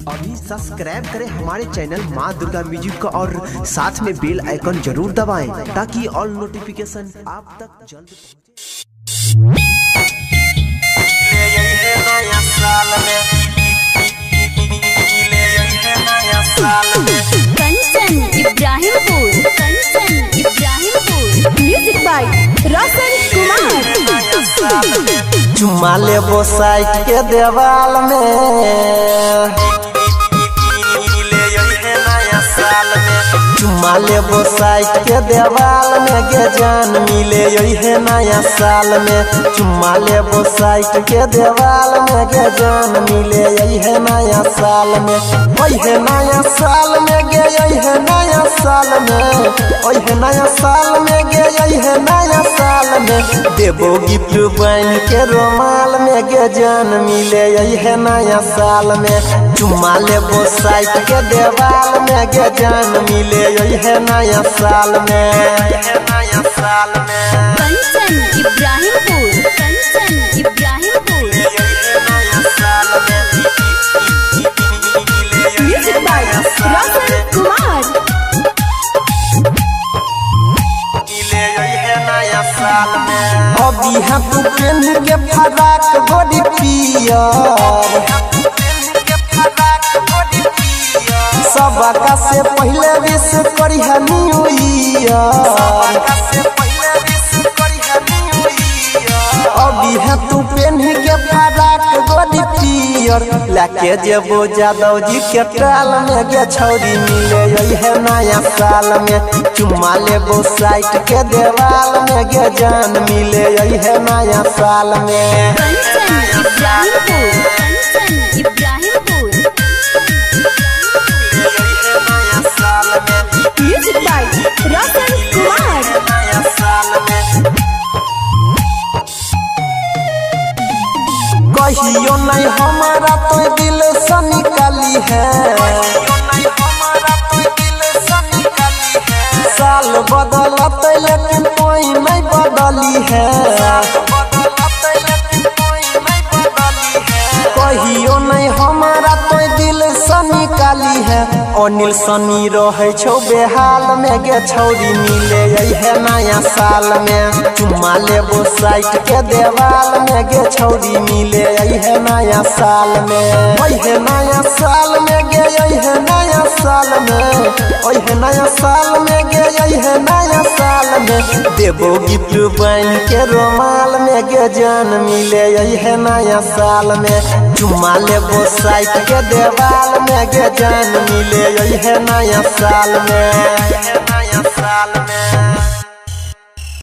अभी सब्सक्राइब करें हमारे चैनल माँ दुर्गा म्यूजिक को और साथ में बेल आइकन जरूर दबाएं ताकि ऑल नोटिफिकेशन आप तक जल्द कंचन इब्राहिमपुर म्यूजिक बाय रोशन कुमार। चुमा लेबो साइड के देवाल में, चुमा लेबो साइड के देवाल में गे जान मिले यही नया साल में। चुमा लेबो साइड के देवाल में गे जान मिले यही नया साल में। वही नया साल में गे यही नया साल में, वही नया साल में गे यही नया साल में। देबो गिफ्ट बन के रोमाल में गे जान मिले यही नया साल में। चुमा लेबो साइड के देवाल में गे जान मिले यही नया साल में, नया साल में। कंचन इब्राहिमपुर नया साल में म्यूजिक बाय रोशन कुमार। नया साल में अभी हम तू पहन के फराक बॉडी पियर, सबका से पहले विश करी है न्यू ईयर। अभी है तू पहन के फराक बॉडी पियर, लाके जेबो जादव जी के टाल में गे छौरी मिले यही नया साल में। चुमा लेबो साइड के देवाल में गे जान मिले यही नया साल में। Kanchan Ibrahimpur music by Roshan Kumar. कहियो नहीं हमारा तो दिल से निकाली है, साल बदलत लेकिन कोई नहीं बदली है। कहियो नहीं हमारा तो दिल से निकाली है। अनिल सनी रहे छौ बेहाल में गे छौरी मिले यही नया साल में। चुमा लेबो साइड के देवाल में गे छौरी मिले यही नया साल में। वही नया साल में गे यही नया साल में, वही नया साल में गे यही नया साल में। देबो गिफ्ट बन के रोमाल में गे जान मिले यही नया साल में। चुमा लेबो साइड के देवाल में गे जान मिले यही नया साल में।